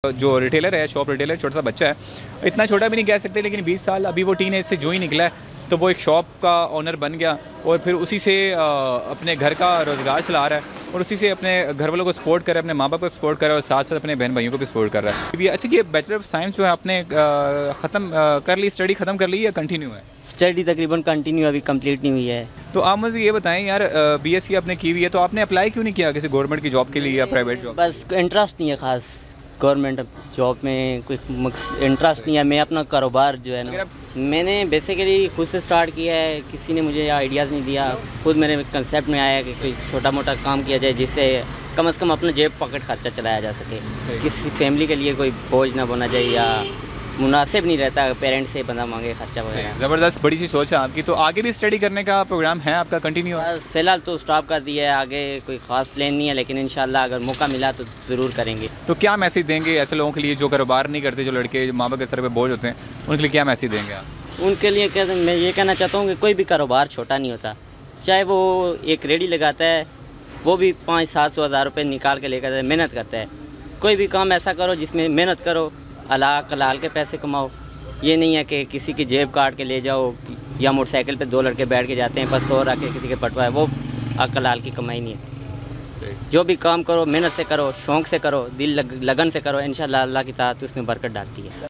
जो रिटेलर है, shop retailer, छोटा सा बच्चा है, इतना छोटा भी नहीं कह सकते, लेकिन 20 साल अभी वो टीन एज से जो ही निकला है, तो वो एक शॉप का ओनर बन गया और फिर उसी से अपने घर का रोज़गार चला रहा है और उसी से अपने घर वालों को सपोर्ट कर रहा है, अपने माँ बाप को सपोर्ट कर रहा है और साथ साथ अपने बहन भाइयों को भी सपोर्ट कर रहा है। अच्छा, ये बैचलर ऑफ साइंस जो है आपने ख़त्म कर ली, स्टडी ख़त्म कर ली या कंटिन्यू है? स्टडी तकरीबन कंटिन्यू अभी कंप्लीट नहीं हुई है। तो आप मुझे ये बताएं यार, बीएससी आपने की हुई है, तो आपने अप्लाई क्यों नहीं किया किसी गवर्नमेंट की जॉब के लिए या प्राइवेट जॉब? बस इंटरेस्ट नहीं है ख़ास गवर्नमेंट जॉब में, कोई इंटरेस्ट नहीं है। मैं अपना कारोबार जो है ना, मैंने बेसिकली खुद से स्टार्ट किया है, किसी ने मुझे आइडियाज़ नहीं दिया, खुद मेरे कंसेप्ट में आया कि कोई छोटा मोटा काम किया जाए जिससे कम से कम अपना जेब पॉकेट खर्चा चलाया जा सके, किसी फैमिली के लिए कोई बोझ ना बना जाए या मुनासिब नहीं रहता पेरेंट्स से बंदा मांगे खर्चा वगैरह। ज़बरदस्त, बड़ी सी सोच है आपकी। तो आगे भी स्टडी करने का प्रोग्राम है आपका, कंटिन्यू? फ़िलहाल तो स्टॉप कर दिया है, आगे कोई ख़ास प्लान नहीं है, लेकिन इंशाल्लाह अगर मौका मिला तो ज़रूर करेंगे। तो क्या मैसेज देंगे ऐसे लोगों के लिए जो कारोबार नहीं करते, जो लड़के माँ बाप के सर पे बोझ होते हैं, उनके लिए क्या मैसेज देंगे आप? उनके लिए मैं ये कहना चाहता हूँ कि कोई भी कारोबार छोटा नहीं होता। चाहे वो एक रेडी लगाता है, वो भी 500-700 हज़ार रुपये निकाल के लेकर मेहनत करता है। कोई भी काम ऐसा करो जिसमें मेहनत करो, हलाल के पैसे कमाओ। ये नहीं है कि किसी की जेब काट के ले जाओ या मोटरसाइकिल पे 2 लड़के बैठ के जाते हैं पस्तौर आके किसी के पटवा है, वो हलाल की कमाई नहीं है। जो भी काम करो मेहनत से करो, शौक़ से करो, दिल लगन से करो, इंशाल्लाह अल्लाह की ताक़त उसमें बरकत डालती है।